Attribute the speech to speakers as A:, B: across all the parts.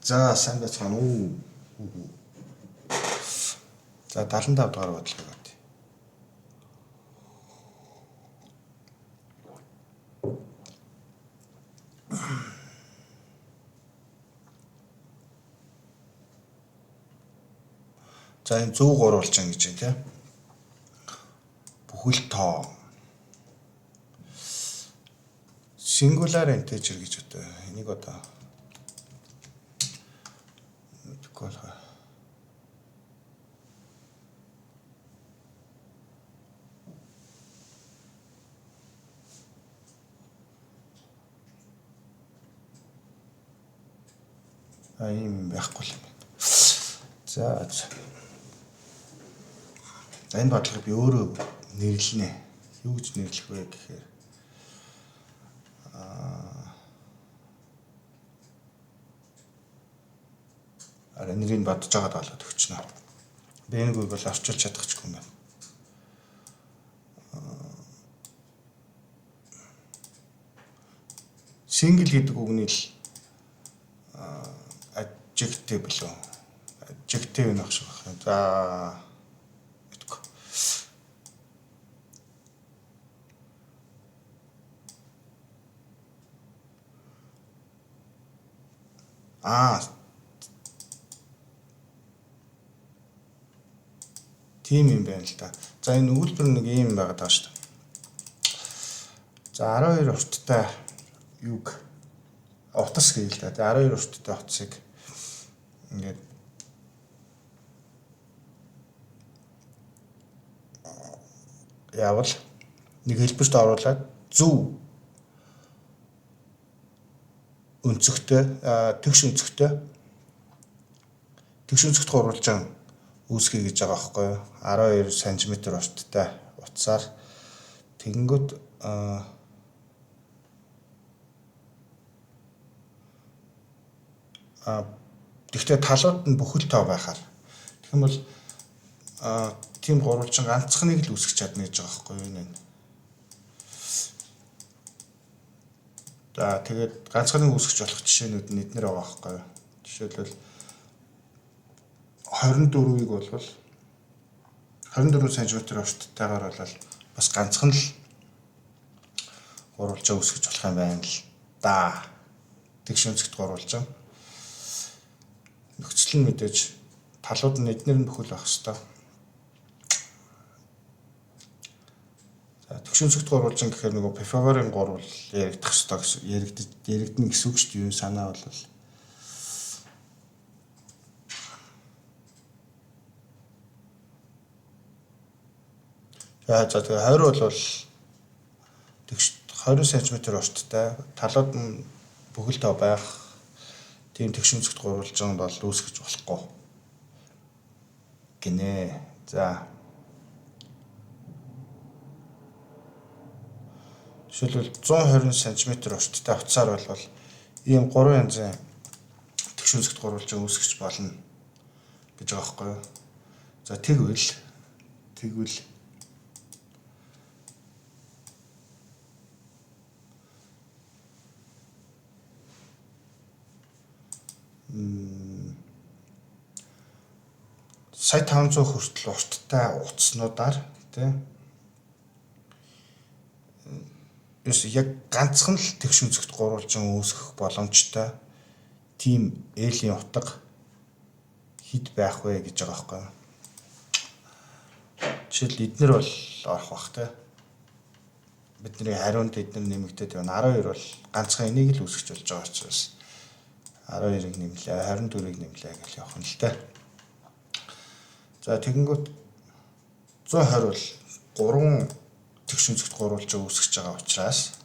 A: За сайн байцгаана уу. За 75 дугаар бодлого бат. За энэ 103 болчихно гэж байна тийм. Бүхэл тоо singular integer гэж одоо энийг одоо тэгэхгүй болох. Ийм байхгүй юм. За энэ бодлогыг би өөрөө нэрлэнэ. Юу гэж нэрлэх вэ гэхээр нэрийг бодож байгаад болоод өгчнө. Би энийг бол орчуулж чадахгүй юм байна. Single гэдэг үгний л adjective билүү? Adjective нөх шиг байна. За гэдэггүй. Тийм юм байна л да. За энэ өгүүлбэр нэг юм байгаад байгаа шүү дээ. За 12 урттай юг утас гээл да. 12 урттай утсыг ингээд явал нэг хэлбэрт оруулаад зөв өнцөгтэй тэгш өнцөгт гурвалжин үүсгэй гэж байгаа байхгүй юу? 12 см урттай утсаар тэгэнгүүт тэгтээ талууд нь бүхэл тоо байхаар тэгэх юм бол тийм гурвалжин ганцхныг л үүсгэж чадна гэж байгаа байхгүй юу энэ. За тэгээд ганцхныг үүсгэж болох жишээнүүд нь эднэр байгаа байхгүй юу? Жишээлбэл 24-ийг бол 24 см урттайгаар бол бас ганцхан л гурвалжин үүсгэж болох юм байна л да. Тэгш өнцөгт гурвалжин нөхцөл нь мэдээж талууд нь эднэр нь бүхэл байх хэвээр. За тэгш өнцөгт гурвалжин гэхээр нөгөө Pythagoras гурвал яригдах хэвээр яригдана гэсэн үг шүү дээ. Юу санаа бол за тэгээ 20 бол тэгш 20 см урттай талууд нь бүхэл тоо байх тийм тэгш өнцөгт гурвалжин бол үүсгэж болохгүй гинэ. За жишээлбэл 120 см урттай утсаар бол ийм 3 янзын тэгш өнцөгт гурвалжин үүсгэж болно гэж байгаа байхгүй юу? За тэгвэл сая 500 хүртэл урттай утаснуудаар тийм яг ганцхан л тэгш өнцөгт гурвалжин үүсгэх боломжтой тийм ээлийн утга хэд байх вэ гэж байгаа байхгүй юу? Жишээл эднэр бол орох бах тийм бидний хариунд эднэр нэмэгдээд байна. 12 бол ганцхан энийг л үүсгэж болж байгаа учраас 12-ыг нэмлээ, 24-ыг нэмлээ гэж явах нь л дээ. За тэгэнгүүт 120 бол 3 тэгш өнцөгт гурвалжин үүсгэж байгаа учраас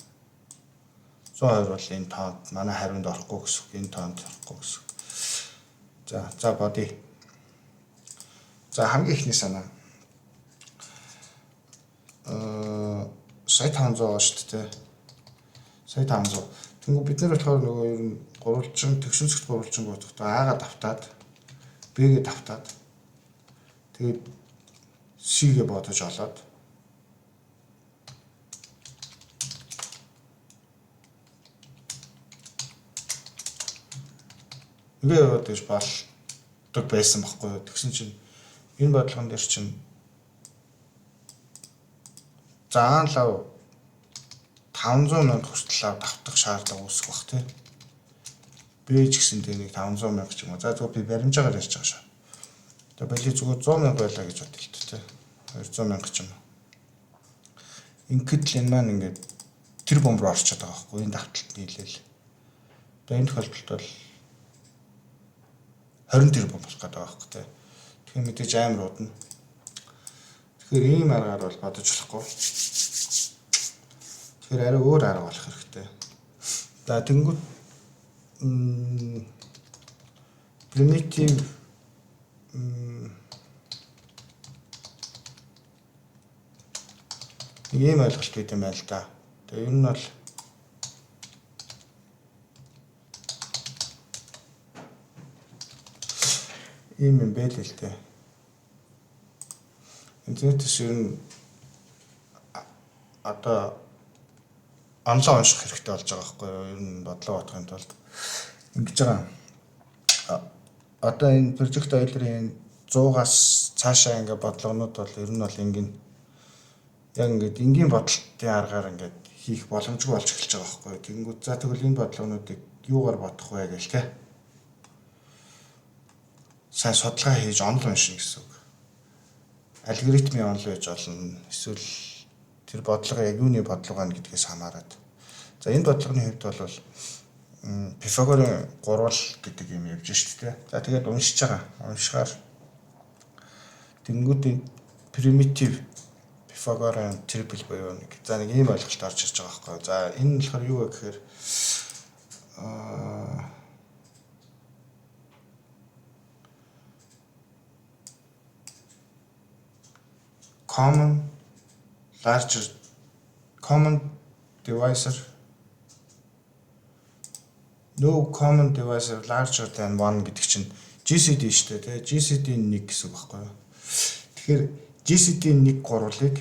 A: 120 бол энэ тоонд манай хариунд орохгүй гэсэн үг, энэ тоонд орохгүй гэсэн үг. За бодъё. За хамгийн ихний санаа. Сая 500 байгаа шүү дээ. Сая 500. Тэнгүү бид нар болохоор нөгөө ер нь гурвалжин тэгш өнцөгт гурвалжин бодохдоо А-га давтаад Б-гээ давтаад тэгээд C-гээ бодож олоод ингээ яваад гэж болдог байсан байхгүй юу. Тэгсэн чинь энэ бодлогон дээр чинь заанлав 500,000 хүртэл давтах шаардлага үүсэх бах тий. Бэж гэсэн дээр нэг 500,000 ч юм уу. За зүгээр би баримжаагаар ярьж байгаа шүү. Тэгээ бали зүгээр 100,000 байлаа гэж бодъё л тий. 200,000 ч юм уу. Ингээд л энэ маань ингээд тэр бомб руу орчиход байгаа байхгүй энэ давталт нийлээл. Тэгээ энэ тохиолдолд бол 20 тэр бомб болох гэдэг байгаа байхгүй тий. Тэгэхээр мэдээж амар удна. Тэгэхээр ийм аргаар бол бодож болохгүй. Тэгэхээр арай өөр арга болох хэрэгтэй. За тэнгууд primitive ийм ойлголт гэдэг юм байл та. Тэгээ ер нь бол ийм юм байл л дээ. Интернетээс ер нь одоо онлайн унших хэрэгтэй болж байгаа байхгүй юу? Ер нь бодлого бодохын тулд ингэж байгаа. Одоо энэ project ойлрын 100-аас цаашаа ингээ бодлогонууд бол ер нь бол ингийн яг ингээд энгийн бодлтын аргаар ингээд хийх боломжгүй болж эхэлж байгаа байхгүй юу? Тэгэнгүүт за тэгвэл энэ бодлогонуудыг юугаар бодох вэ гэл тэ. Сайн судалгаа хийж онл уншина гэсэн үг. Алгоритмын онл байж болно. Эсвэл тэр бодлого яг юуны бодлого байна гэдгээс хамаарат. За энэ бодлогын хувьд бол Pythagorean гурвал гэдэг юм явж шүү дээ. За тэгээд уншиж байгаа. Уншихаар тэнгүүдийн primitive Pythagorean triple буюу нэг за нэг ийм ойлголт орж ирж байгаа байхгүй. За энэ нь болохоор юу вэ гэхээр no common divisor larger than 1 гэдэг чинь GCD шүү дээ. GCD 1 гэсэн үг байхгүй юу? Тэгэхээр GCD 1 гурвалыг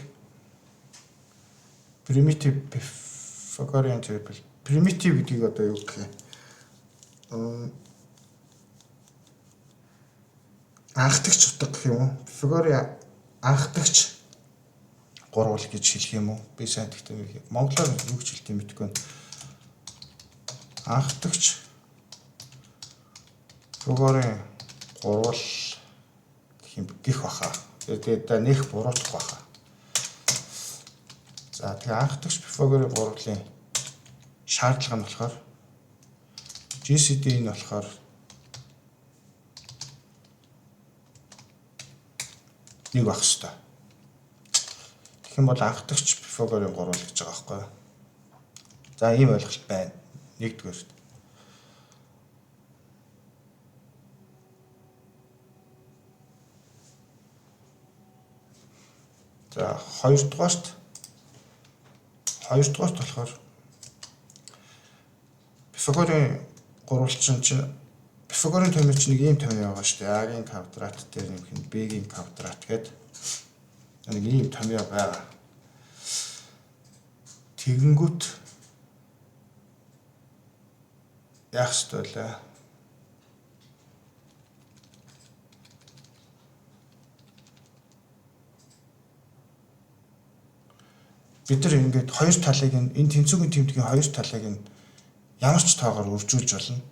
A: primitive Pythagorean triple. Primitive гэдгийг одоо юу гэх юм? Анхдагч утга гэх юм уу? Pythagorean анхдагч гурвал гэж хэлэх юм уу? Би сайн тэгтээ монголоор юу гэж хэлдэг юм бэ гэвэл анхдагч Pythagorean гурвал гэх баха. Тэгээд нэх буруутах баха. За тэгээ анхдагч Pythagorean гурвлын шаардлага нь болохоор GCD нь болохоор нэг байх хэвээр. Тэгэх юм бол анхдагч Pythagorean гурвал гэж байгаа байхгүй юу? За ийм ойлголт байна. Нэгдүгээр. За хоёрдугаарт болохоор Pythagorean гурвалчин чинь Pythagorean томьёо чинь нэг ийм томьёо байгаа шүү дээ. А-гийн квадрат дээр нэмэх нь Б-гийн квадрат гэдэг нэг ийм томьёо байгаа. Тэгэнгүүт яах ёстой вэ? Бид нар ингээд хоёр талыг энэ тэнцвэрийн тэмдгийн хоёр талыг ямар ч тоогоор үржүүлж болно.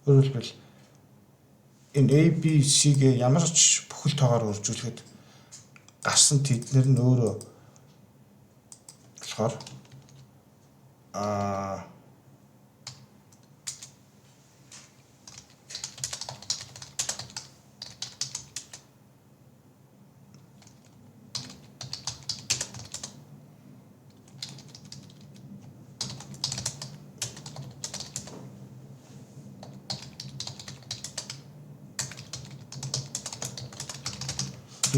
A: Өөрөөр хэлбэл энэ A, B, C-гээ ямар ч бүхэл тоогоор үржүүлэхэд гарсан тэднэр нь өөрөө болохоор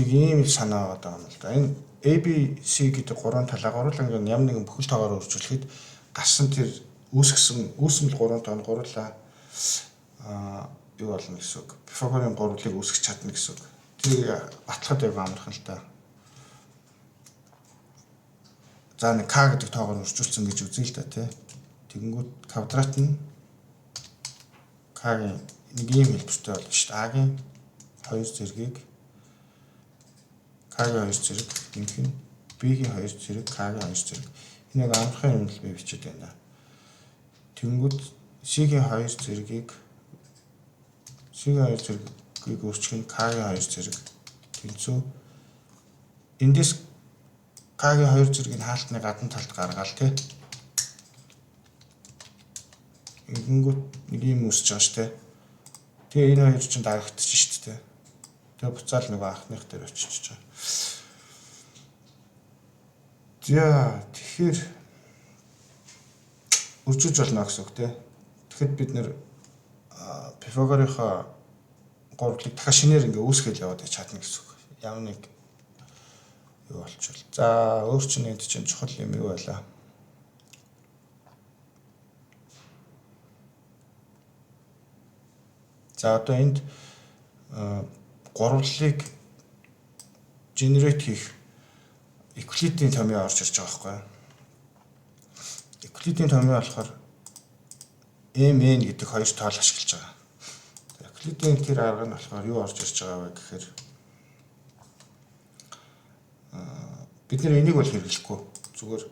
A: нэг ийм санаа байгаа юм л да. Энэ ABC гэдэг гурван талаа гурлан ямар нэгэн бүхэл тоогоор үржүүлэхэд гарсан тэр үүсгэл гурван тоон гурлаа юу болно гэсэн үг. Pythagorean гурвлыг үүсгэж чадна гэсэн үг. Тэр баталгаад яг амархан л да. За нэг K гэдэг тоогоор үржүүлсэн гэж үзье л да тий. Тэгэнгүүт квадрат нь К-гийн нэг ийм хэлбэртэй болно шүү дээ. А-гийн 2 зэргийг К-гийн 2 зэрэг нэмэх нь B-гийн 2 зэрэг К-гийн 2 зэрэг. Энэ яг амархан юм л би бичээд байна. Тэнгүүд C-гийн 2 зэргийг өөрчлөх нь К-гийн 2 зэрэг тэнцүү. Эндээс К-гийн 2 зэргийг хаалтны гадна талд гаргаал тий. Ингэнгүүт нэг юм үүсэж байгаа шүү дээ. Тэгээ энэ хоёр чинь дарагдчих шүү дээ. Тэгээ буцаал нөгөө анхных дээр очиж байгаа. За тэгэхээр үржиж болно гэсэн үг тий. Тэгэхэд бид нэр Пифагорынхоо гурлыг дахиад шинээр ингээ үүсгэл яваад чадна гэсэн үг. Ямар нэг юу болчихвол. За өөр чинь энд чинь чухал юм юу байлаа. За одоо энд гурвлыг генерейт хийх Евклидийн томьёо орж ирж байгаа байхгүй юу? Евклидийн томьёо болохоор mn гэдэг хоёр тоол ашиглаж байгаа. Евклидийн тэр арга нь болохоор юу орж ирж байгаа вэ гэхээр бид нэр энийг бол хэрэглэхгүй. Зүгээр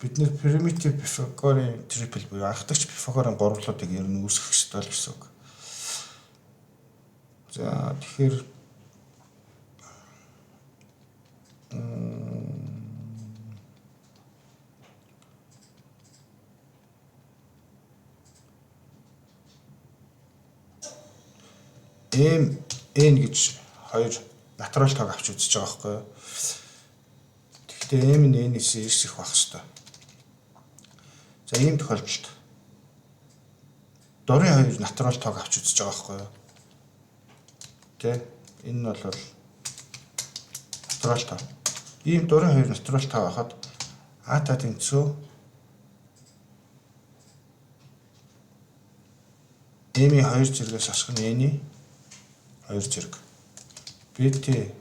A: бид нэр primitive Pythagorean triple буюу анхдагч Pythagorean гурвлуудыг ер нь үүсгэх ёстой л гэсэн үг. За тэгэхээр n гэж хоёр натурал тоог авч үзэж байгаа байхгүй юу? Тэгэхдээ m нь n-ээс их байх хэвээр. За ийм тохиолдолд дорын хоёр натурал тоог авч үзэж байгаа байхгүй юу? Тэ энэ нь бол натурал тоо. Ийм дорын хоёр натурал тоо байхад а-та тэнцүү m-ийн 2 зэрэгээс асах нь n-ийн 2 зэрэг. bt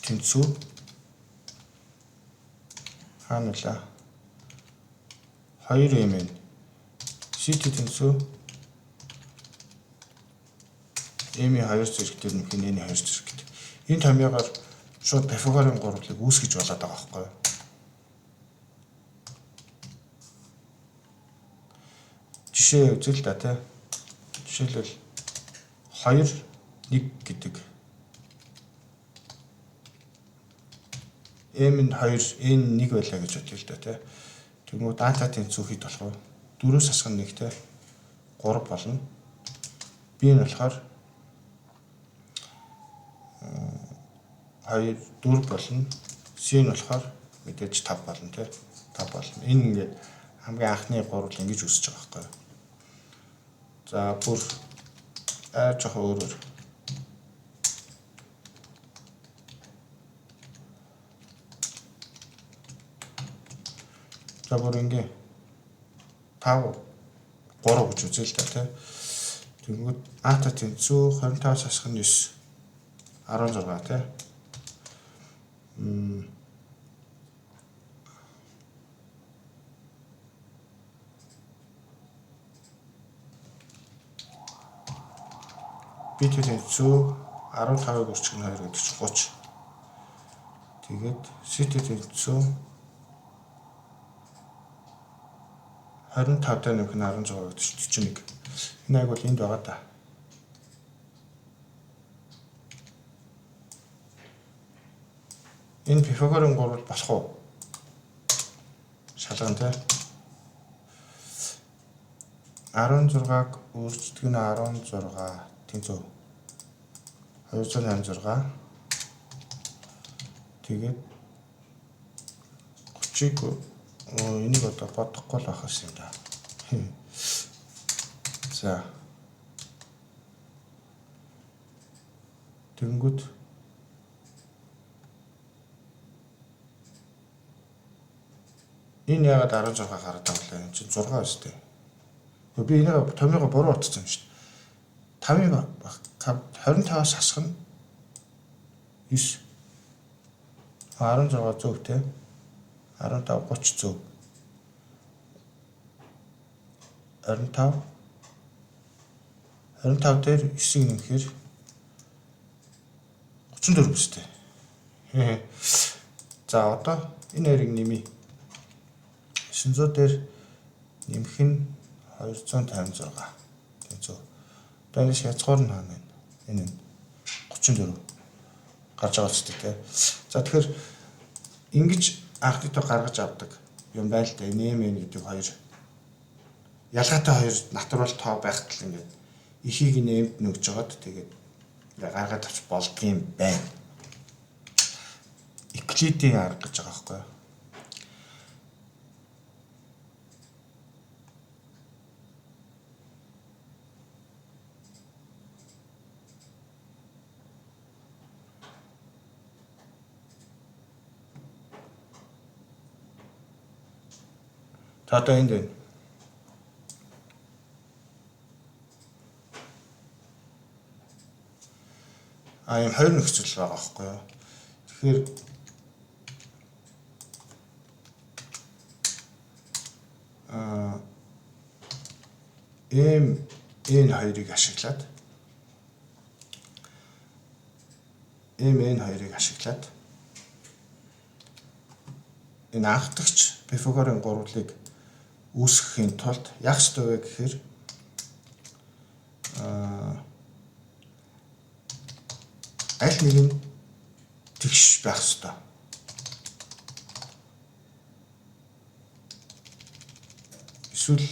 A: тэнцүү хаана вэ? 2m нь ct тэнцүү m-ийн 2 зэрэг дээр нөх n-ийн 2 зэрэг гэдэг. Энэ томьёогоор шууд Pythagorean гурвлыг үүсгэж болоод байгаа байхгүй юу? Жишээ үзэл та тий. Жишээлбэл 2 1 гэдэг m нь 2 n 1 байлаа гэж бодлоо л да тий. Тэгмээ дата тэнцүү хэд болох вэ? 4-өөс асах нь 1 тий. 3 болно. B нь болохоор 2 4 болно. C нь болохоор мэдээж 5 болно тий. 5 болно. Энэ ингээд хамгийн анхны гурвал ингэж үсэж байгаа байхгүй юу? За бүр жоох өөрөөр за бүр ингээ 5 3 гэж үзээ л да тий. Тэгвэл ата тэнцүү 25-аас асах нь 9 16 тий. bt тэнцүү 15-ыг өрчих нь 2 гэдэг чинь 30. Тэгээд ct тэнцүү 25 дээр нэмэх нь 16 гэдэг чинь 41. Энэ аяг бол энд байгаа да. Энэ Pythagorean гурвал болох уу? Шалган тий. 16-г өөрчдөг нь 16 тэнцүү 286. Тэгээд 30-г энийг одоо бодохгүй л байх юм да. За. Тэнгүүд энэ яагаад 16 гараад байгаа юм чинь 6 өстэй. Би энийг томьёогоо буруу утсан юм шүү дээ. 25-аас асах нь 9 16 зөв те 15 30 зөв 25 25 дээр 9-ийг нэмэхээр 34 биз дээ. За одоо энэ хоёрыг нэмье. 900 дээр нэмэх нь 256. Тэнцүү. Одоо энэ хязгаар нь хаана вэ? Энэ 34 гарч байгаа ч тийм. За тэгэхээр ингэж анх дэдээ гаргаж авдаг юм байл та нэмэн гэдэг хоёр ялгаатай хоёр натурал тоо байхад л ингээд ихийг нэмд нөгж жагаад тэгээд гаргаад авч болдгийм байна. Эклидийн арга гэж байгаа байхгүй юу? За одоо энд байна. Ийм хоёр нөхцөл байгаа байхгүй юу? Тэгэхээр энэ хоёрыг ашиглаад энэ ашиглаад энэ анхдагч Пифагорын гурвлыг үүсгэхийн тулд яг ёстой вэ гэхээр аль нэг нь тэгш байх ёстой. Эсвэл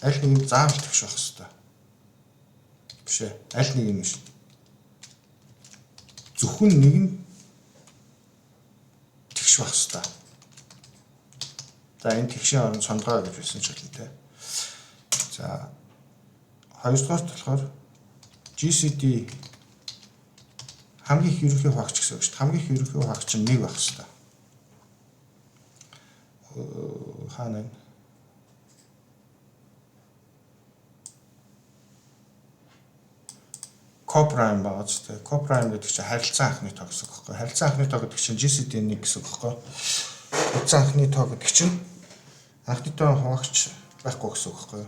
A: аль нэг нь заавал тэгш байх ёстой. Биш ээ. Аль нэг нь биш. Зөвхөн нэг нь тэгш байх ёстой. За энэ тэгшийн орон сондгоо гэж хэлсэн ч болно те. За хоёрдугаарт болохоор GCD хамгийн их ерөнхий хуваагч гэсэн үг шүү дээ. Хамгийн их ерөнхий хуваагч нь 1 байх ёстой. Хаана вэ? Copprime байгаа ч тийм. Copprime гэдэг чинь харилцан анхны тоо гэсэн үг байхгүй. Харилцан анхны тоо гэдэг чинь GCD 1 гэсэн үг байхгүй. Харилцан анхны тоо гэдэг чинь анхны тоо хуваагч байхгүй гэсэн үг байхгүй.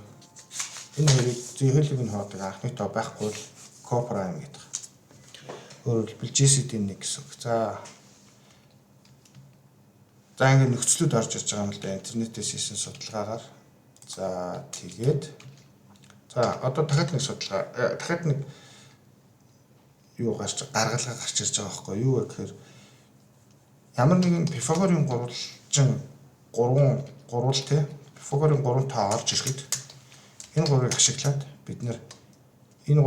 A: Энэ хоёрыг зүйхэлэг нь хоодог анхны тоо байхгүй бол Copprime гэдэг. Өөрөөр хэлбэл GCD 1 гэсэн үг. За ингэ нөхцлүүд орж ирж байгаа юм л да интернетээс хийсэн судалгаагаар. За тэгээд за одоо дахиад нэг судалгаа дахиад нэг юу гаргалгаа гарч ирж байгаа байхгүй юу гэхээр ямар нэгэн Пифагорын гурвалжин 3 те Пифагорын 3 тоо орж ирэхэд энэ гурвыг ашиглаад бид нэр энэ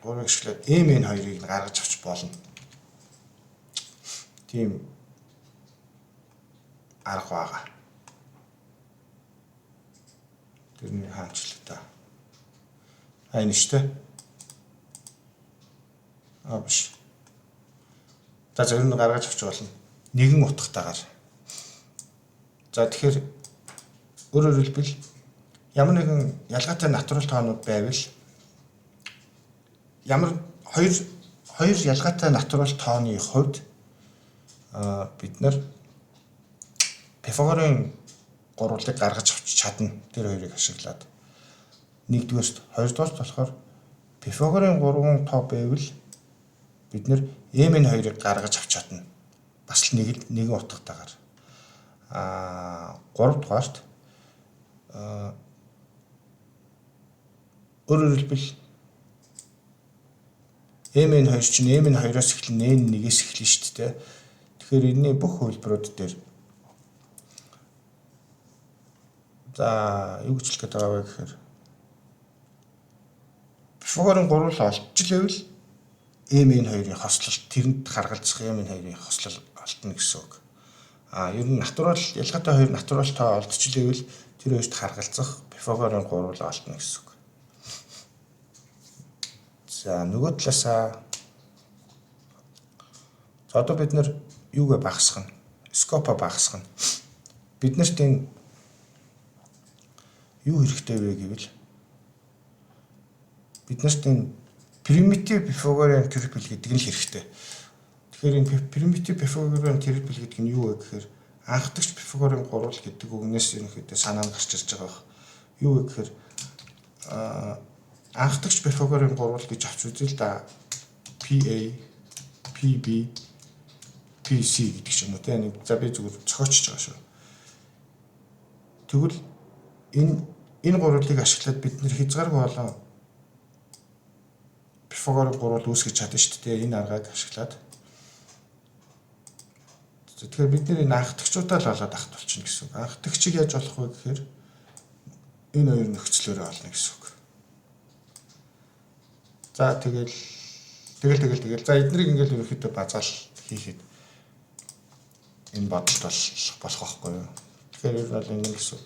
A: гурвыг ашиглаад MN хоёрыг гаргаж авч болно. Тийм арга байгаа. Тэрний хаанчлаа та. Энэ шүү дээ. Биш. За зөв нь гаргаж авч болно. Нэгэн утгатаагаар. За тэгэхээр өөрөөр хэлбэл ямар нэгэн ялгаатай натурал тоонууд байвал ямар хоёр ялгаатай натурал тооны хувьд бид нар Пифагорын гурвалыг гаргаж авч чадна. Тэр хоёрыг ашиглаад. Нэгдүгээрт, хоёрдугаарт болохоор Пифагорын 3 тоо байвал бид нэр MN хоёрыг гаргаж авч чадна. Бас л нэгэн утгатаагаар. Гуравдугаарт өөрөөр хэлбэл MN хоёр чинь MN хоёроос эхлэн N нэгээс эхэлнэ шүү дээ. Тэгэхээр энэний бүх хувилбарууд дээр за юу гэж хэлэх гээд байгаа вэ гэхээр Пифагорын гурвал олдчихлээвэл MN хоёрын хослолт тэрэнд гаргалзах MN хоёрын хослол олдно гэсэн үг. Ер нь натурал ялгаатай хоёр натурал тоо олдчихлээвэл тэр хоёрт гаргалзах Пифагорын гурвал олдно гэсэн үг. За нөгөө талаасаа одоо бид нар юугээ багасгах нь скопо багасгах нь бид нарт энэ юу хэрэгтэй вэ гэвэл бид нарт энэ примитив Пифагорын трипл гэдэг нь л хэрэгтэй. Тэгэхээр энэ примитив Пифагорын трипл гэдэг нь юу вэ гэхээр анхдагч Пифагорын гурвал гэдэг үгнээс ерөнхийдөө санаа нь гарч ирж байгаа баг. Юу вэ гэхээр анхдагч Пифагорын гурвал гэж авч үзэл да PA, PB, PC гэдэг ч юм уу те. За би зүгээр зохиочж байгаа шүү. Тэгвэл энэ гурвалыг ашиглаад бид нэр хязгааргүй болон Пифагорын гурвал үүсгэж чадна шүү дээ. Энэ аргыг ашиглаад. Тэгэхээр бид нэр энэ анхдагчудаа л болоод ахт болчихно гэсэн үг. Анхдагчийг яаж болох вэ гэхээр энэ хоёр нөхцлөөрөө олно гэсэн үг. За тэгэл. За эднийг ингээл ерөнхийдөө базаал хийхэд энэ бодолд болох байхгүй юу. Тэгэхээр ер нь бол энэ гэсэн үг.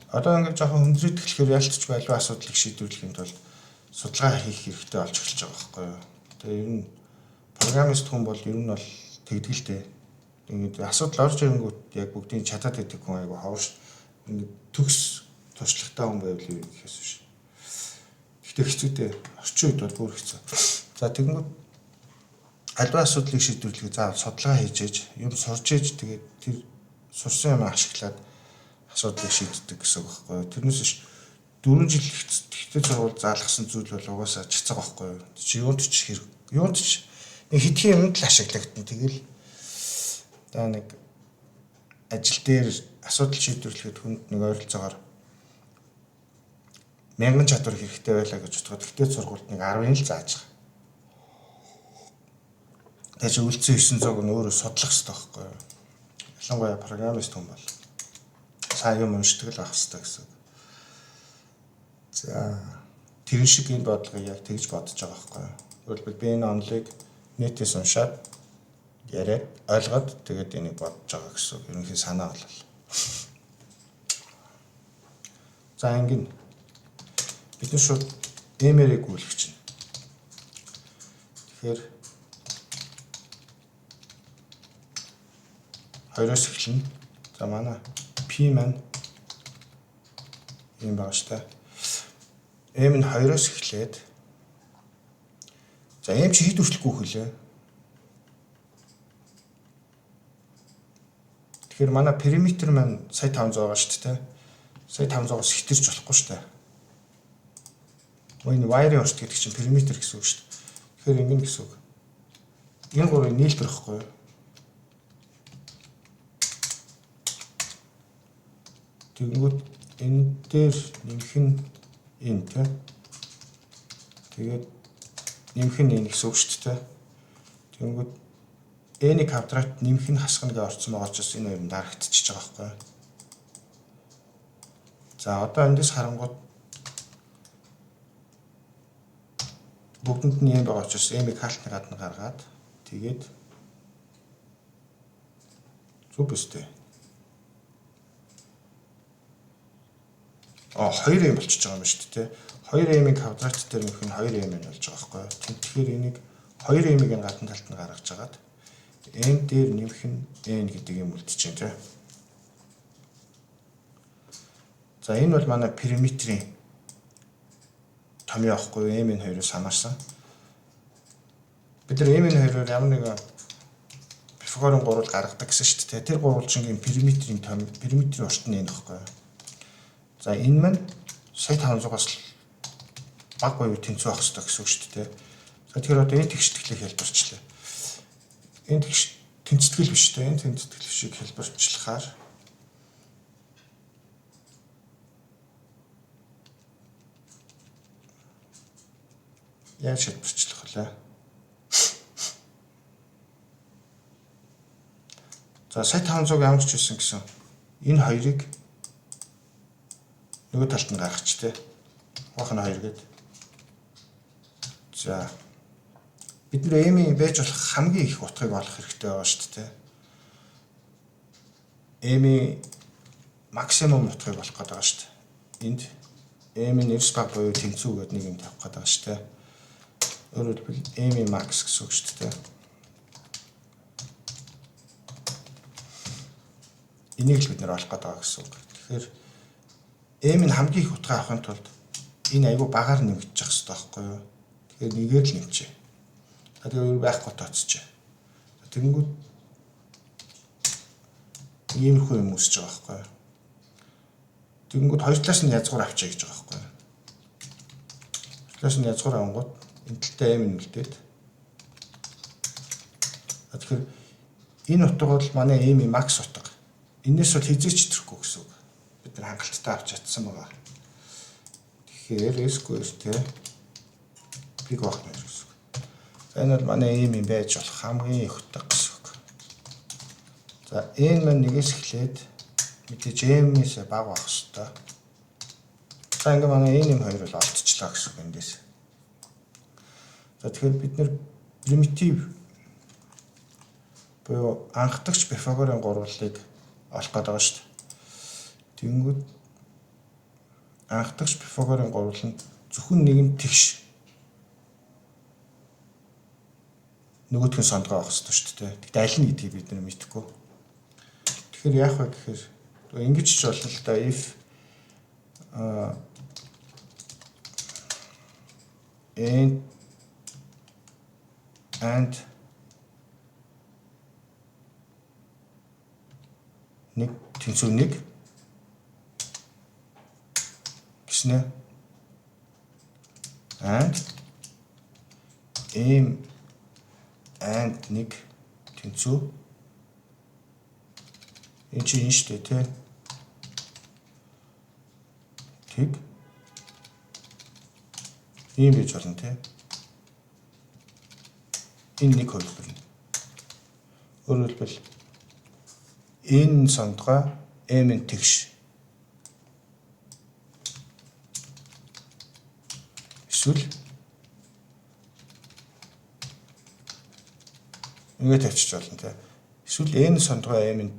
A: Одоо ингээд жоохон өндрөд эхлэхээр ялцч байлгүй асуудлыг шийдвэрлэхийн тулд судалгаа хийх хэрэгтэй болж эхэлж байгаа байхгүй юу. Тэгээ ер нь программист хүн бол ер нь бол тэгдэг л дээ. Ингээд асуудал орж ирэнгүүт яг бүгдийг чадаад байдаг хүн айгу ховш ингээд төгс туршлагатай хүн байвал юу гэхээс биш. Гэхдээ хэцүүтэй орчин үед бол бүр хэцүү. За тэгэнгүүт альва асуудлыг шийдвэрлэхэд заавал судалгаа хийж юм сурж ээж тэгээд тэр сурсан юм ашиглаад асуудлыг шийддэг гэсэн үг байхгүй юу. Тэрнээс биш 4 жил ихтэй сурвал заалгасан зүйл бол угаасаа чацаг байхгүй юу. Чи юунд ч нэг хэдхэн юмд л ашиглагдана. Тэгэл нэг ажил дээр асуудал шийдвэрлэхэд хүнд нэг ойролцоогоор 1000 чадвар хэрэгтэй байлаа гэж бодоход ихтэй сургуульд нэг 10-ын л зааж байгаа. Тэгэж үлдсэн 900-г нь өөрөө судлах хэрэгтэй байхгүй юу. Ялангуяа программист хүн бол сайн юм уншдаг л байх хэрэгтэй гэсэн. За тэр шиг энэ бодлогыг яг тэгж бодож байгаа байхгүй юу. Өөрөлдвөл би энэ онлыг нийтээс уншаад яриад ойлгоод тэгээд энийг бодож байгаа гэсэн. Ерөнхий санаа бол. За ингэн бид нар шууд эмэрийг гүйлгэж чинь. Тэгэхээр хоёроос эхэлнэ. За манай P маань юм байна шүү дээ. M нь 2-оос эхлээд за M чи хэд хүртэлгүй хөлөө. Тэгэхээр манай периметр маань сая 500 байгаа шүү дээ. Сая 500-аас хитэрч болохгүй шүү дээ. Энэ wire-ийн урт гэдэг чинь периметр гэсэн үг шүү дээ. Тэгэхээр ингэн гэсэн үг. Энэ гурыг нийлбэр байхгүй юу? Тэгвэл энэ дээр нэмэх нь энэ тэ. Тэгээд нэмэх нь энэ гэсэн үг шүү дээ. Тэгвэл n-ийн квадрат нэмэх нь хасах нэгэ орцсон байгаа учраас энэ хоёр нь дарагдчихж байгаа байхгүй юу? За одоо эндээс харангууд бүгдэнд нь n байгаа учраас m-ийг хаалтны гадна гаргаад тэгээд зүг өстэй. 2 m болчихж байгаа юм шүү дээ. 2 m-ийн квадрат дээр нөх нь 2 m болж байгаа байхгүй юу? Тэгэхээр энийг 2 m-ийн гадна талд нь гаргаж агаад n дээр нэмэх нь n гэдэг юм үлдчихээн тий. За энэ бол манай периметрийн томьёо авахгүй юу? M-ийн 2-оос хамаарсан. Бид нар M-ийн 2-оор ямар нэгэн Пифагорын гурвал гаргадаг гэсэн шүү дээ. Тэр гурвалжингийн периметрийн периметрийн урт нь энэ байхгүй юу? За энэ маань сая 500-аас баг буюу тэнцүү авах хэрэгтэй гэсэн үг шүү дээ. За тэгэхээр одоо энэ тэгштэглийг хэлбэрчлээ. Энэ тэнцэтгэл биш дээ. Энэ тэнцэтгэл шиг хэлбэрчлэхээр яаж хэлбэрчлэх вэ? За сая 500-г ямар ч байсан гэсэн энэ хоёрыг нөгөө талд нь гаргач тээ. Ухааны 2 гээд. За бид нэр m-ийн байж болох хамгийн их утгыг олох хэрэгтэй байгаа шүү дээ. M-ийн максимум утгыг олох гэдэг байгаа шүү дээ. Энд m-ийн эрс баг буюу тэнцүү гэдэг нэг юм тавих гэдэг байгаа шүү дээ. Өөрөөр хэлбэл m-ийн max гэсэн үг шүү дээ. Энийг л бид нэр олох гэдэг байгаа гэсэн үг. Тэгэхээр m-ийн хамгийн их утгаа авахын тулд энэ аягүй багаар нэмэгдэж явах хэрэгтэй байхгүй юу? Тэгэхээр нэгээр л нэмчээ. Тэгэхээр юу байхгүй тооцчихъя. Тэгэнгүүт иймэрхүү юм үсэж байгаа байхгүй юу? Тэгэнгүүт хоёр талаас нь язгуур авчаа гэж байгаа байхгүй юу? Хоёр талаас нь язгуур авангууд энэ талтай m нэмэлдээд. Тэгэхээр энэ утга бол манай m-ийн макс утга. Энээс бол хизээч төрөхгүй гэсэн үг. Бид нар хангалттай авч чадсан байгаа. Тэгэхээр SQS-тэй биг байх нь гэсэн үг. За энэ бол манай m-ийн байж болох хамгийн их утга гэсэн үг. За энэ маань нэгээс эхлээд мэдээж m-ээс бага байх хэрэгтэй. За ингээ манай n-ийн 2 бол олдчихлаа гэсэн үг эндээс. За тэгэхээр бид нэр примитив буюу анхдагч Пифагорын гурвалыг олох гээд байгаа шүү дээ. Тэнгүүд анхдагч Пифагорын гурвал нь зөвхөн нэгэн тэгш нөгөөх нь сондгоо авах хэрэгтэй шүү дээ. Тэгтээ аль нь гэдгийг бид нэр мэдэхгүй. Тэгэхээр яах вэ гэхээр ингэж ч болно л да. If and нэг тэнцүү нэг гэснэ and m and нэг тэнцүү энэ чинь энэ шүү дээ тий. Тэг ийм байж болно тий. Энэ нэг хөлбөр. Өөрөөр хэлбэл энэ сондгоо m-ийн тэгш. Эсвэл ингээд тавьчих болно тий. Эсвэл n сондгоо m-ийн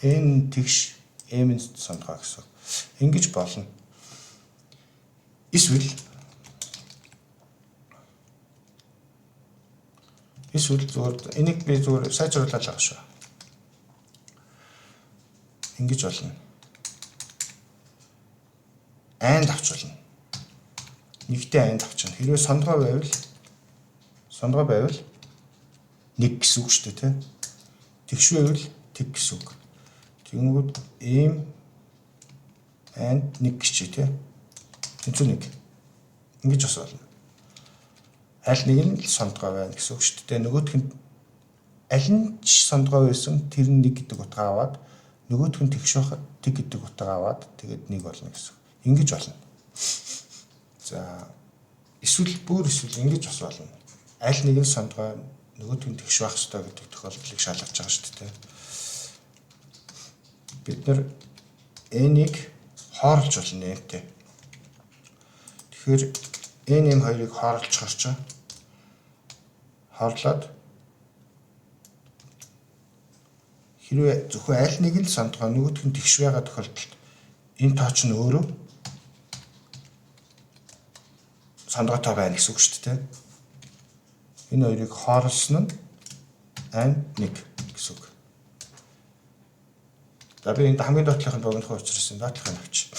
A: n тэгш m-ийн сондгоо гэсэн. Ингэж болно. Эсвэл зүгээр энийг би зүгээр сайжруулаад байгаа шүү. Ингэж болно. And авч болно. Нэгтэй and авчихна. Хэрвээ сондгоо байвал нэг гэсэн үг шүү дээ тий. Тэгш байвал тэг гэсэн үг. Тэгэнгүүт m and нэг гэж тий. Тэнцүү нэг. Ингэж бас болно. Аль нэг нь сондгоо байна гэсэн үг шүү дээ. Нөгөөх нь аль нь сондгоо байсан тэр нэг гэдэг утгаа аваад нөгөөх нь тэгш байхад тэг гэдэг утгаа аваад тэгээд нэг болно гэсэн. Ингэж болно. За эсвэл ингэж бас болно. Аль нэг нь сондгоо нөгөөх нь тэгш байх хэрэгтэй гэдэг тохиолдлыг шалгаж байгаа шүү дээ. Бид нар n-ийг хооролж болно нэмтэй. Тэгэхээр n-2-ыг хооролцохоор ч хорлоод хэрвээ зөвхөн аль нэг нь сондгоо нөгөөх нь тэгш байгаа тохиолдолд энэ тооч нь өөрөө сондгоотой байна гэсэн үг шүү дээ. Энэ хоёрыг хооролсон нь and нэг гэсэн үг. За би энд хамгийн доотлохын богинохоо учраас энэ доотлохыг авчих.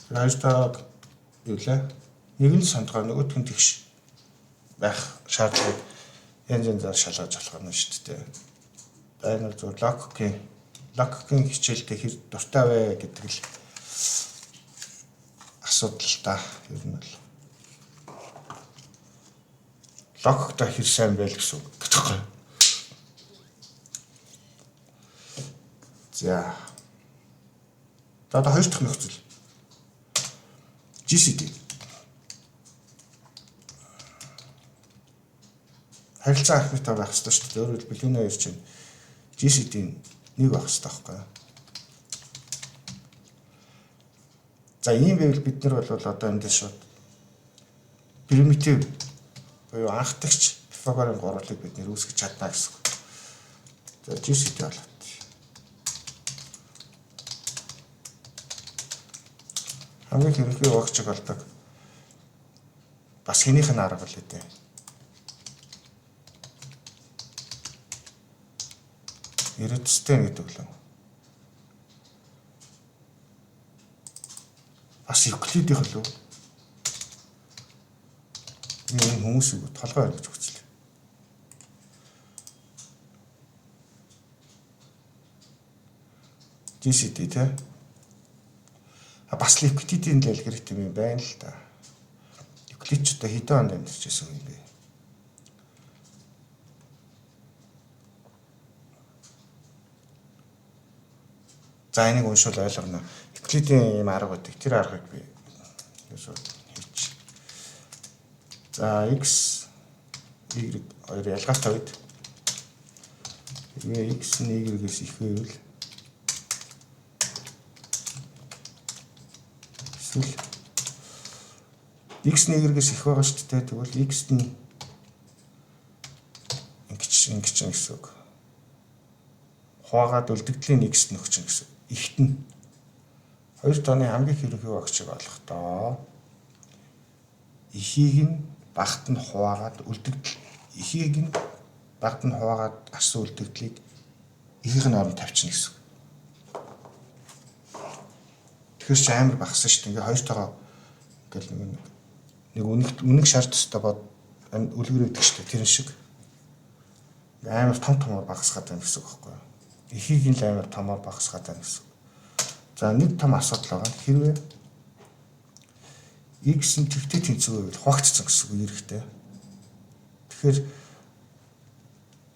A: Хайртаг юу лээ? Нэг нь сондгоо нөгөөх нь тэгш байх шаардлагыг янз шалгаж болох юм шүү дээ. За энэ зөв логикийн хичээлдээ хэр дуртай вэ гэдэг л асуудал та ер нь бол логиктой хэр сайн байл гэсэн үг гэхгүй. За. Одоо хоёр дахь нөхцөл. GCD. Харилцаа арифметик байх хэрэгтэй шүү дээ. Өөрөөр хэлбэл энэ хоёр чинь GCD-ийн нэг байх хэрэгтэй байхгүй юу? За ийм байвал бид нар бол одоо эндээс шууд примитив буюу анхдагч Пифагорын гурвалыг бид нэр үүсгэж чадна гэсэн үг. За GCD болоод. Хамгийн хэрэггүй угчиг болдог. Бас хэнийх нь арга бол үү? Эрдстен гэдэг лөө. Бас Евклидийн лөө. Энэ хүмүүсийг толгой өргөж өгчлээ. GCD тий. Бас Евклидийн л алгоритм юм байна л да. Евклид ч одоо хэдэн онд амьдарч байсан юм бэ? За энийг уншвал ойлгоно. Евклидийн юм арга байдаг. Тэр аргыг би ерөөсөө хийчих. За x y хоёр ялгаатай үед x нь y-гээс их байвал эсвэл x нь y-гээс их байгаа шүү дээ. Тэгвэл x нь ингэж гэсэн үг. Хуваагаад үлдэгдлийн x нөхчин гэсэн. Ихт нь хоёр тооны хамгийн хэрэг юу агчиг олохдоо ихийг нь багт нь хуваагаад үлдэгдэл ихийг нь багт нь хуваагаад асуу үлдэгдлийг ихийг нь оронд тавьчихна гэсэн. Тэгэхээр ч амар багсан шүү дээ. Ингээ хоёр тоогоо ингээл нэг үнэг шарт өстой бод үлгэр өгдөг шүү дээ. Тэр шиг амар том багасгаад байна гэсэн үг байхгүй юу? Ихийг нь амар томоор багасгаад байна гэсэн. За нэг том асуудал байгаа. Хэрвээ x нь тэгтээ тэнцүү байвал хуваагдсан гэсэн үг эрэхтэй. Тэгэхээр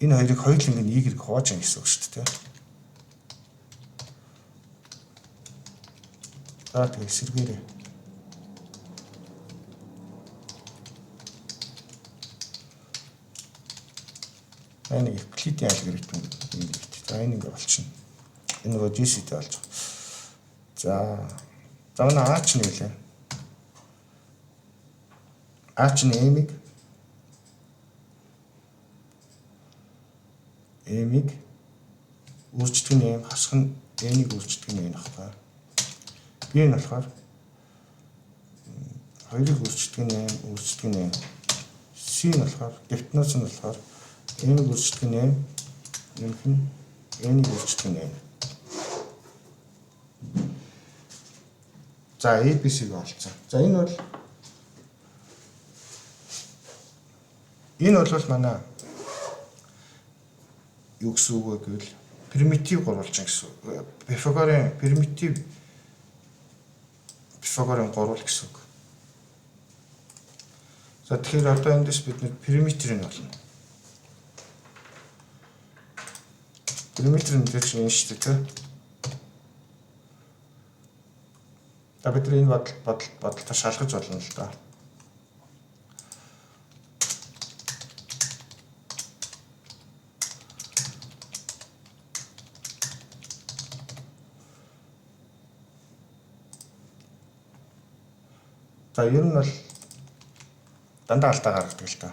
A: энэ хоёрыг хоёуланг нь y-г хувааж ийн гэсэн үг шүү дээ. За тэгээ эсэргээрээ. Энэ Евклидийн алгоритм юм байна. За энэ ингээ болчихно. Энэ нөгөө GCD болж байгаа. За манай А ч нэлээ. А ч нэмиг үржигдэх нь юм хасах нь n-ийг үржигдэх нь багтаа. Би энэ болохоор хоёрыг үржигдэх нь C нь болохоор гипноз нь болохоор n-ийг үржигдэх нь нэмэх нь n-ийг үржигдэх нь. За ABC-г олцсон. За энэ бол манай юу гэсэн үг вэ гэвэл примитив гурвалжин гэсэн. Пифагорын гурвал гэсэн үг. За тэгэхээр одоо эндээс бид периметрийг олно. Периметр нь гэж юм шүү дээ. За бид энэ бодолтой шалгаж болно л да. За ер нь бол дандаа алдаа гаргадаг л та.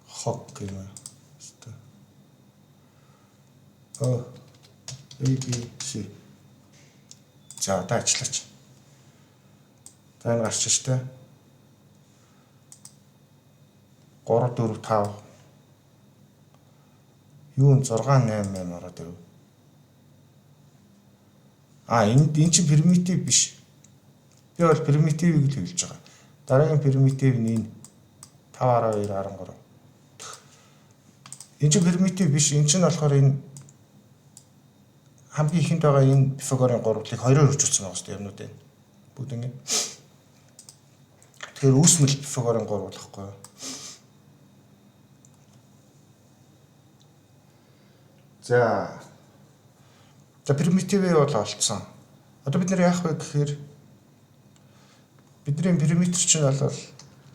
A: Хог юм аа. A B C. За одоо ажиллаач. За энэ гарч штэ. 3 4 5 юу 6 8 8 ороод ирв. Энэ чинь примитив биш. Би бол примитивийг л хэлж байгаа. Дараагийн примитив нь энэ 5 12 13. Энэ чинь примитив биш. Энэ чинь болохоор энэ хамгийн ихэнд байгаа энэ Пифагорын гурвлыг хоёроор хөрчүүлсэн байгаа шүү дээ юмнууд энэ. Бүгд ингэ. Тэгэхээр үүсмэл Пифагорын гурвал гэхгүй юу? За примитивээ бол олцсон. Одоо бид нэр яах вэ гэхээр бидний периметр чинь бол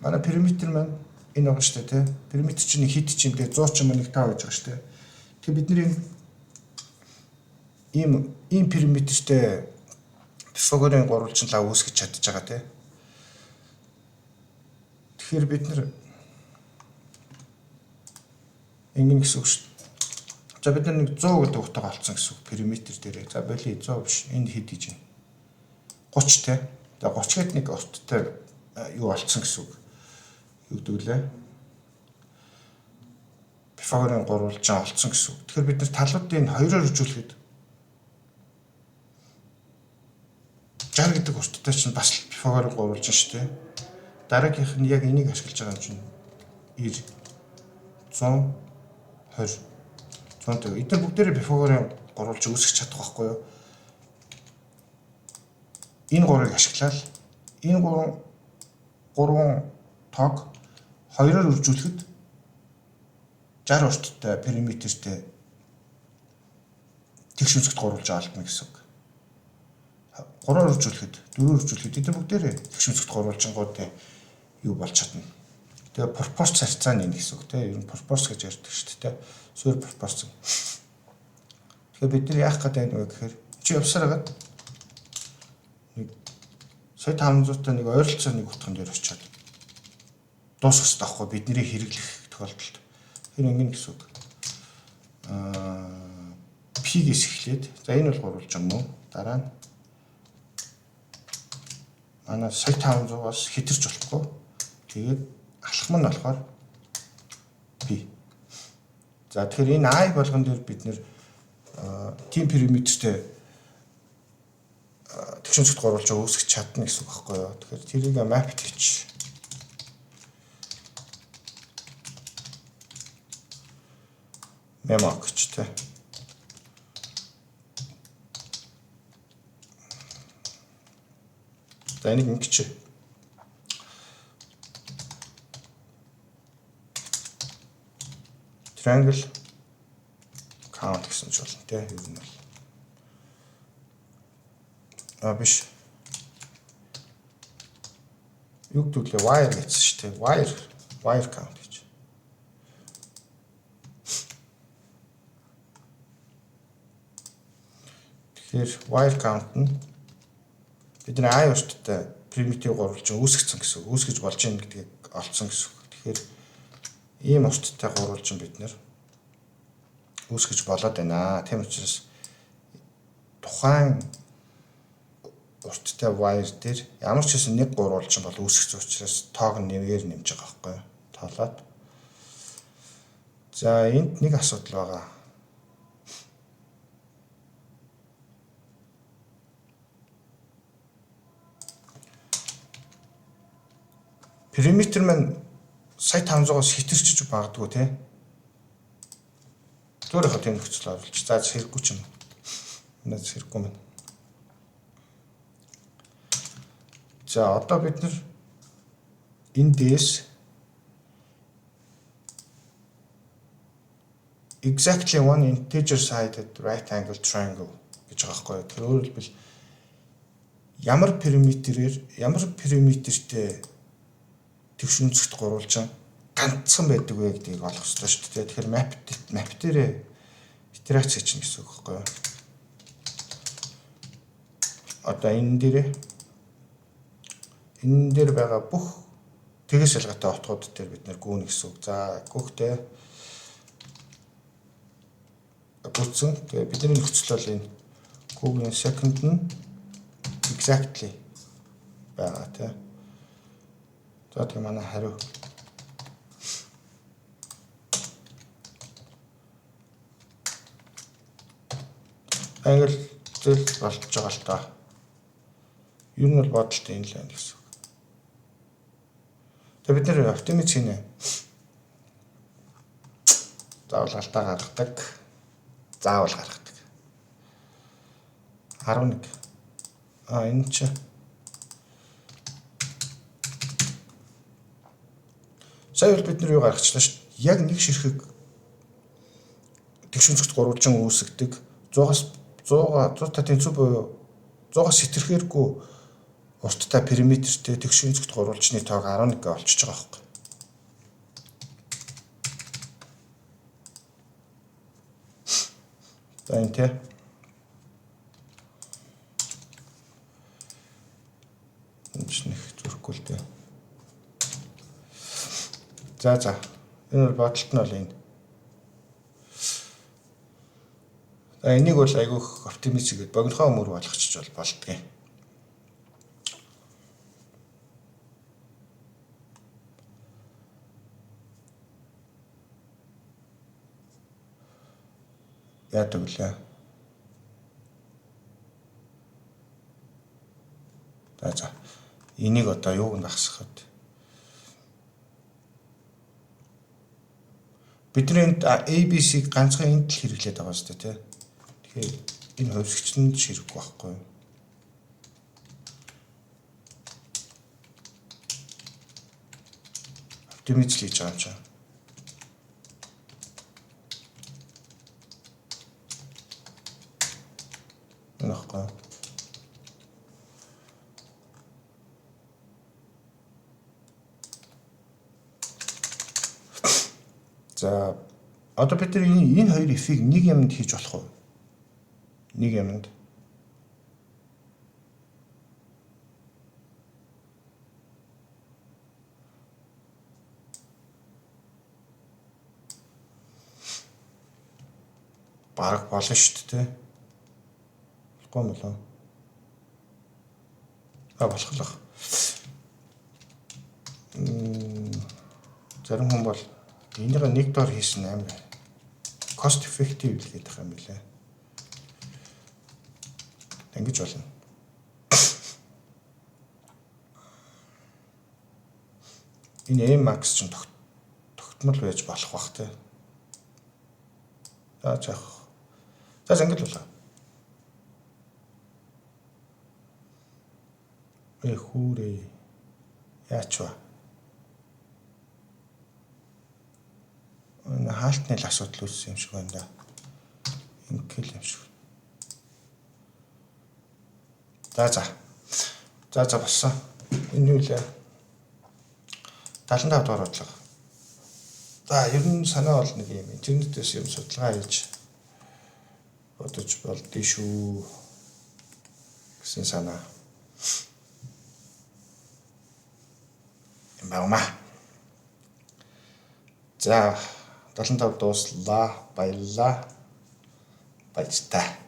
A: манай периметр маань энэ байгаа шүү дээ тий. Периметр чинь хэд ч юм тэгээ 100 ч юм 1 5 гэж байгаа шүү дээ. Тэгэхээр бидний ийм периметртэй Пифагорын гурвал чинь лав үүсгэж чадчих байгаа тий. Тэгэхээр бид нэр ингэн гэсэн үг шүү. За бид нар нэг 100 гэдэг утгагаа олцсон гэсэн үг периметр дээрээ. За боли 100 биш. Энд хэд хийж байна? 30 тий. За 30 гээд нэг урттай юу олцсон гэсэн үг. Юу гэдэг лээ? Пифагорын гурвалжин олцсон гэсэн үг. Тэгэхээр бид нар талуудыг хоёроор үржүүлэхэд 60 гэдэг урттай чинь бас Пифагорын гурвалжин шүү дээ. Дараагийнх нь яг энийг ашиглаж байгаа юм чинь 90 120 100. Эдгээр бүгдээрээ Пифагорын гурвалжин үүсгэж чадах байхгүй юу? Энэ гурыг ашиглаад энэ гурван тоог хоёроор үржүүлэхэд 60 урттай периметртэй тэгш үзэгт гурвалжин алдна гэсэн үг. 3-оор үржүүлэхэд 4-оор үржүүлэхэд эдгээр бүгдээрээ тэгш үзэгт гурвалжингуудын юу болж чадна. Тэгээ пропорц харьцаа нэг гэсэн үг тийм. Ер нь пропорц гэж ярьдаг шүү дээ. Суур пропорц. Тэгэхээр бид нар яах гэдэг юм бэ гэхээр чи явсаар хагаад нэг сая 500-тай нэг ойролцоо нэг утган дээр очиод дуусах хэрэгтэй байхгүй бидний хэрэглэх тохиолдолд. Тэр ингэн гэсэн үг. P-гээс эхлээд за энэ бол гурвалжин мөн. Дараа нь манай сая 500-аас хэтэрч болохгүй. Тэгээд алхам нь болохоор P. За тэгэхээр энэ I болгон дээр бид нэр team perimeterтэй тэгш үзэгт гурвалжин үүсгэж чадна гэсэн үг байхгүй юу. Тэгэхээр тэрийг map хийчих. Memo гэж тэ. За энийг ингэч. Triangle count гэсэн ч болно тий. Ер нь бол биш. Юу гэдэг вэ? Wire гэсэн шүү дээ. Wire count гэж. Тэгэхээр wire count нь бидний I урттай primitive гурвалжин үүсгэсэн гэсэн үг. Үүсгэж болж ийн гэдгийг олцсон гэсэн үг. Тэгэхээр ийм урттай гурвалжин бид нэр үүсгэж болоод байна. Тийм учраас тухайн урттай wire дээр ямар ч хэсэн нэг гурвалжин бол үүсгэж учраас тоог нь нэгээр нэмж байгаа байхгүй юу? Тоолоод. За энд нэг асуудал байгаа. Периметр маань сая 500-аас хэтэрчиж багдгүй тий. Зүгээр хаа тийм нөхцөл оруулж. За хэрэггүй ч юм. Надад хэрэггүй мэн. За одоо бид нар энэ дээс exactly one integer sided right angle triangle гэж байгаа байхгүй юу. Тэр өөрөөр хэлбэл ямар периметртэй тэгш үнцэгт гурвалжин ганцхан байдаг вэ гэдгийг олох хэрэгтэй шүү дээ. Тэгэхээр map дээрээ итерац хийчих гэсэн үг байхгүй юу. Одоо энэ дээр байгаа бүх тэгээс ялгаатай утгууд дээр бид нэр гүн гэсэн үг. За гүхтэй гүцэн. Тэгээ бидний нөхцөл бол энэ гүгийн second нь exactly байгаа тий. За тэгээ манай хариу англ зэл болж байгаа л та. Юу нь бол бодолтой энэ л байна гэсэн үг. Тэгээ бид нэр оптимиз хийнэ. Заавал алдаа гаргадаг. Заавал гаргадаг. 11. Энэ ч сая бол бид нар юу гаргачлаа шүү дээ. Яг нэг ширхэг тэгш үнцэгт гурвалжин үүсгдэг 100-тай тэнцүү буюу 100-аас хэтэрхээргүй урттай периметртэй тэгш үнцэгт гурвалжны тоог 11 болчихж байгаа байхгүй. За энэ тэ. Энд ч нэг зүрхгүй л дээ. За. Энэ бол бодолт нь бол энэ. За энийг бол айгүйх оптимист гэдэг богинохоо өмөр болгочих бол болдгийг. яадаг вүлээ. За. Энийг одоо юуг нь багсгахад бидний ABC-г ганцхан энд л хэрэглээд байгаа шүү дээ, тий. Тэгэхээр энэ хувьсгчэнд ширхэх байхгүй. Оптимизл хийж байгаа юм чинь. Нахгүй. За одоо бид энэ хоёр эфийг нэг юмд хийж болох уу? Нэг юмд. Бараг болно шүү дээ. Болохгүй юм болоо. Болохлох. Зарим хүн бол энийг нэг дор хийсэн амар cost effective гэдэг юм билээ. Ингэж болно. Энэ M-Max ч тогтмол байж болох бах тий. За жаах. За ингэж болоо. Хүүрээ. Яач вэ? Хаалтны л асуудал үүссэн юм шиг байна да. Ингээл юм шиг. За болсон. Энэ юу лээ? 75 дугаар бодлого. За ер нь санаа бол нэг юм. Интернетээс юм судалгаа хийж бодож болдгий шүү гэсэн санаа. Баумаа. За 75 дууслаа. Баярлалаа. Баяртай.